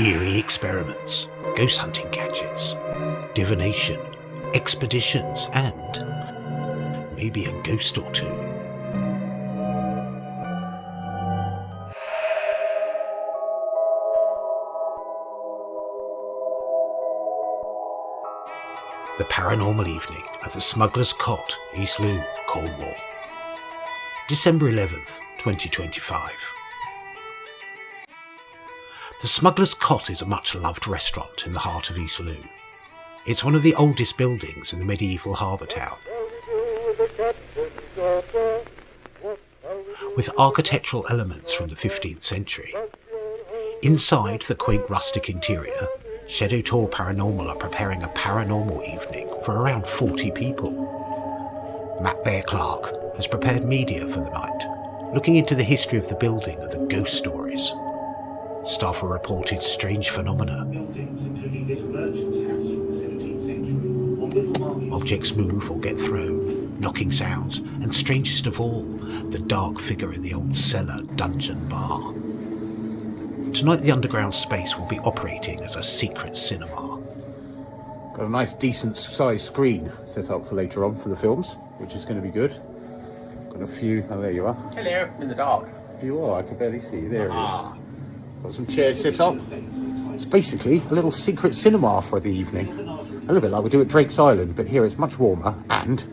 eerie experiments, ghost hunting gadgets, divination, expeditions, and maybe a ghost or two. The Paranormal Evening at the Smuggler's Cott, East Looe, Cornwall. December 11th, 2025. The Smuggler's Cott is a much-loved restaurant in the heart of East Looe. It's one of the oldest buildings in the medieval harbour town, with architectural elements from the 15th century. Inside the quaint rustic interior, Shadow Tour Paranormal are preparing a paranormal evening for around 40 people. Matt Bear Clark has prepared media for the night, looking into the history of the building and the ghost stories. Staff have reported strange phenomena. Buildings, including this merchant's house from the 17th century, on little markets. Objects move or get thrown, knocking sounds, and strangest of all, the dark figure in the old cellar dungeon bar. Tonight the underground space will be operating as a secret cinema. Got a nice decent sized screen set up for later on for the films, which is going to be good. Got a few, oh there you are. Hello, I'm in the dark. You are, I can barely see you, there it is. Got some chairs set up. It's basically a little secret cinema for the evening. A little bit like we do at Drake's Island, but here it's much warmer, and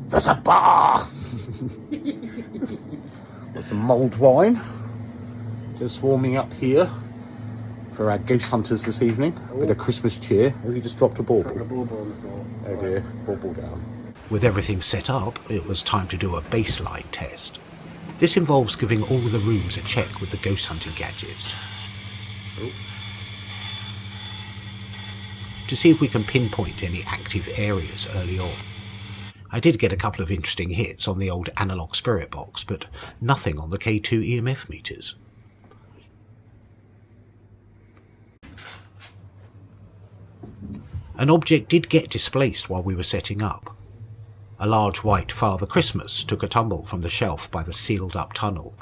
there's a bar! Got some mulled wine. Just warming up here for our ghost hunters this evening. A bit of Christmas cheer. Oh, you just dropped a bauble. Dropped a bauble on the floor. Oh dear, bauble down. With everything set up, it was time to do a baseline test. This involves giving all the rooms a check with the ghost hunting gadgets to see if we can pinpoint any active areas early on. I did get a couple of interesting hits on the old analog spirit box, but nothing on the K2 EMF meters. An object did get displaced while we were setting up. A large white Father Christmas took a tumble from the shelf by the sealed-up tunnel.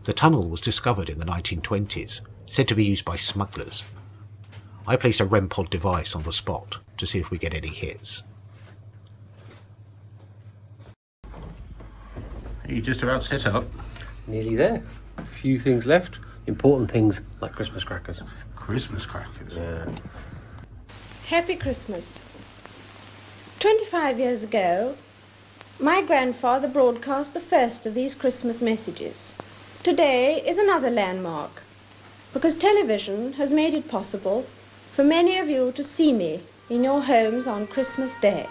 The tunnel was discovered in the 1920s, said to be used by smugglers. I placed a REM pod device on the spot to see if we get any hits. Are you just about set up? Nearly there. A few things left. Important things like Christmas crackers. Christmas crackers? Yeah. Happy Christmas. 25 years ago, my grandfather broadcast the first of these Christmas messages. Today is another landmark, because television has made it possible for many of you to see me in your homes on Christmas Day.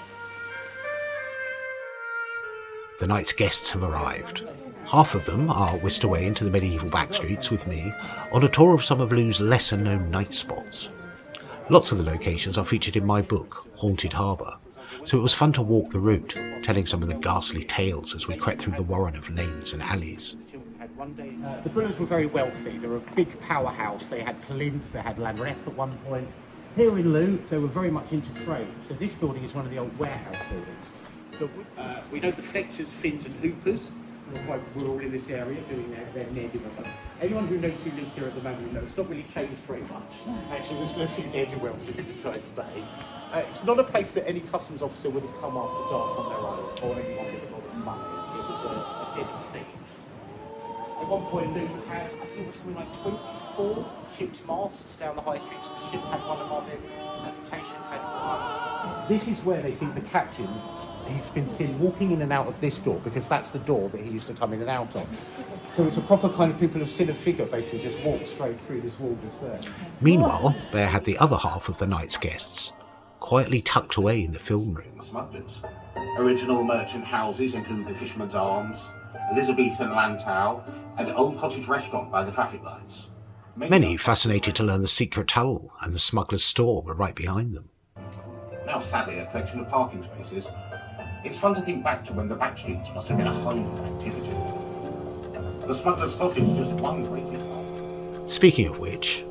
The night's guests have arrived. Half of them are whisked away into the medieval backstreets with me on a tour of some of Looe's lesser-known night spots. Lots of the locations are featured in my book, Haunted Harbour, so it was fun to walk the route, telling some of the ghastly tales as we crept through the warren of lanes and alleys. The Bullers were very wealthy. They were a big powerhouse. They had plinths, they had Lanreth at one point. Here in Looe, they were very much into trade. So this building is one of the old warehouse buildings. We know the Fletchers, Finns and Hoopers. We're all in this area doing their ne'er-do-well. Anyone who knows who lives here at the moment, you know it's not really changed very much. Actually, there's no few ne'er-do-wells who live inside the bay. It's not a place that any customs officer would have come after dark on their own, or anyone with a lot of money. It was a den of thieves. At one point, Looe had, I think it was something like 24 ship's masts down the high streets. The ship had one above it, sanitation had one. This is where they think the captain, he's been seen walking in and out of this door, because that's the door that he used to come in and out of. So it's a proper kind of people have seen a figure basically just walk straight through this wall just there. Meanwhile, Bear had the other half of the night's guests, quietly tucked away in the film room. Smugglers. Original merchant houses include the Fisherman's Arms, Elizabethan Lantau, and Old Cottage Restaurant by the traffic lights. Many fascinated to learn the secret tunnel and the smuggler's store were right behind them. Now sadly a collection of parking spaces. It's fun to think back to when the backstreets must have been a hive of activity. The Smuggler's Cottage is just one great example. Speaking of which,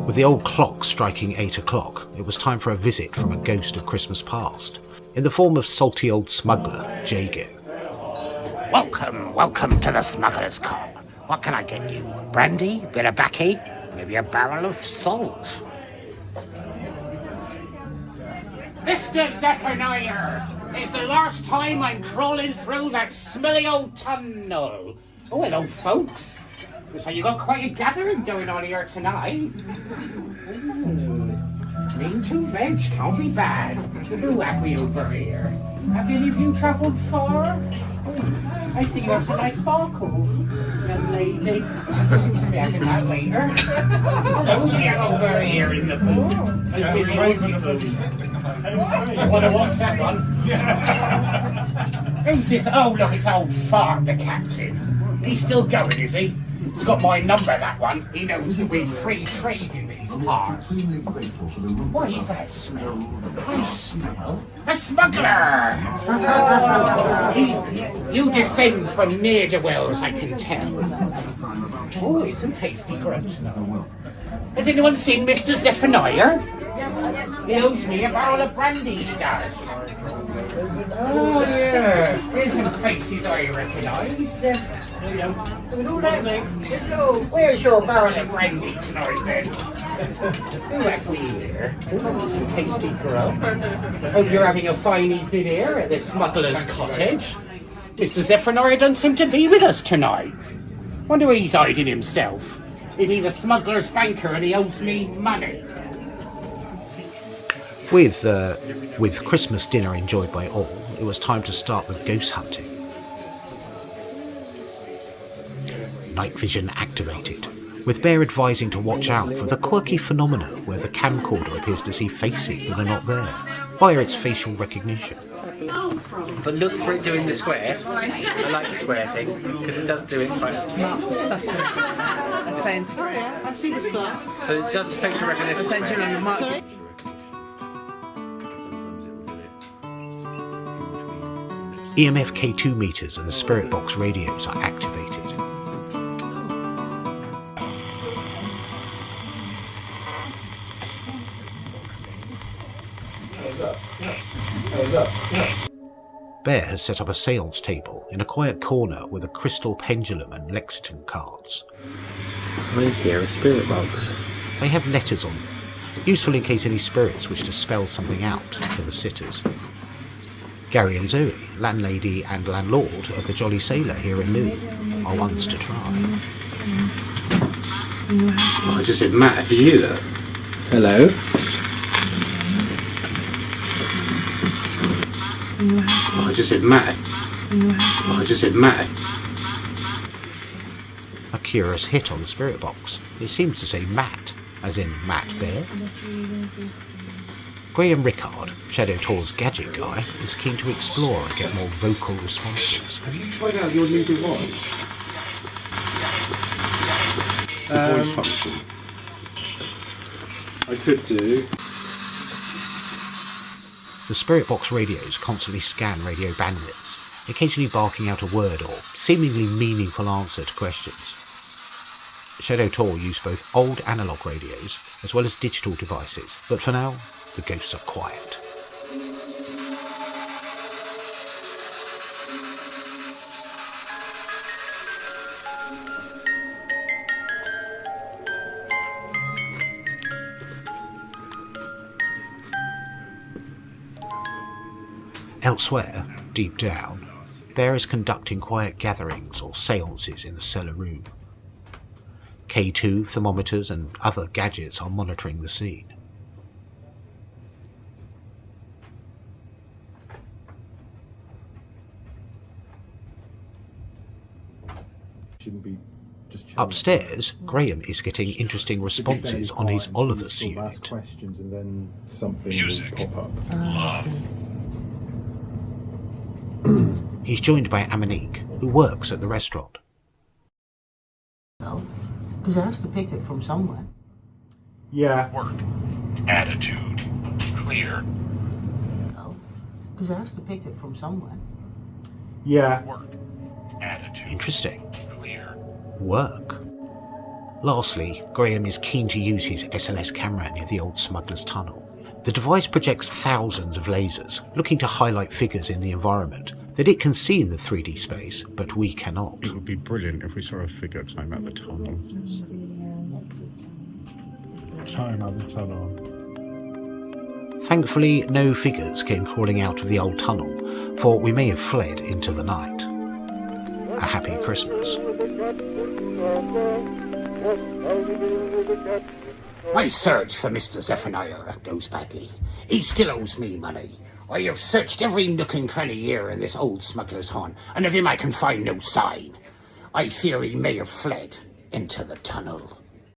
with the old clock striking 8 o'clock, it was time for a visit from a ghost of Christmas past, in the form of salty old smuggler, Jago. Welcome to the Smuggler's Cott. What can I get you? Brandy? Bit of baccy? Maybe a barrel of salt. Mr. Zephaniah! It's the last time I'm crawling through that smelly old tunnel. Oh, hello, folks. So you got quite a gathering going on here tonight. Lean to veg can't be bad. Who have we over here? Have any of you travelled far? Oh, I see you have some nice sparkles, young lady. We'll be having that later. Hello, we have over here in the booth. I want to watch that one. Who's this? Oh, look, it's old Fart, the captain. He's still going, is he? He's got my number, that one. He knows that we're free trade in these parts. What is that smell? I smell a smuggler! You descend from ne'er-do-wells, I can tell. Oh, it's some tasty grubs now. Has anyone seen Mr. Zephaniah? He owes me a barrel of brandy, he does. Oh, yeah. Here's some faces I recognise. Where's your barrel of brandy tonight, then? Who have we here? Some tasty grub. Hope you're having a fine evening here at the Smuggler's cottage. Mr. Zephaniah doesn't seem to be with us tonight. Wonder where he's hiding himself. Maybe the Smuggler's banker and he owes me money. With Christmas dinner enjoyed by all, it was time to start the ghost hunting. Night vision activated, with Bear advising to watch out for the quirky phenomena where the camcorder appears to see faces that are not there, via its facial recognition. But look for it doing the square. I like the square thing, because it does do it quite... That's saying Oh yeah, I see the square. So it does the facial recognition. essentially on the mark. Sorry? EMF K2 meters and the spirit box radios are activated. Bear has set up a seance table in a quiet corner with a crystal pendulum and Lexington cards. I hear a spirit box. They have letters on them, useful in case any spirits wish to spell something out for the sitters. Gary and Zoe, landlady and landlord of the Jolly Sailor here in Looe, are ones to try. Oh, I just said, Matt, did you hear that? Hello? Oh, I just said, Matt. Oh, I just said, Matt. A curious hit on the spirit box. It seems to say Matt, as in Matt Bear. Graham Rickard, Shadow Tour's gadget guy, is keen to explore and get more vocal responses. Have you tried out your new device? The voice function. I could do. The spirit box radios constantly scan radio bandwidths, occasionally barking out a word or seemingly meaningful answer to questions. Shadow Tour use both old analogue radios as well as digital devices, but for now, the ghosts are quiet. Elsewhere, deep down, Bear is conducting quiet gatherings or seances in the cellar room. K2 thermometers and other gadgets are monitoring the scene. Upstairs, Graham is getting interesting responses on his Oliver's unit. Ask questions and then something will pop up. He's joined by Amanique, who works at the restaurant. No, because it has to pick it from somewhere. Yeah. Work. Attitude. Clear. No, because it has to pick it from somewhere. Yeah. Work. Attitude. Interesting. Clear. Work. Lastly, Graham is keen to use his SLS camera near the old Smuggler's tunnel. The device projects thousands of lasers, looking to highlight figures in the environment that it can see in the 3D space, but we cannot. It would be brilliant if we saw a figure climb out the tunnel. time out the tunnel. Thankfully, no figures came crawling out of the old tunnel, for we may have fled into the night. A happy Christmas. My search for Mr. Zephaniah goes badly. He still owes me money. I have searched every nook and cranny here in this old smuggler's haunt, and of him I can find no sign. I fear he may have fled into the tunnel.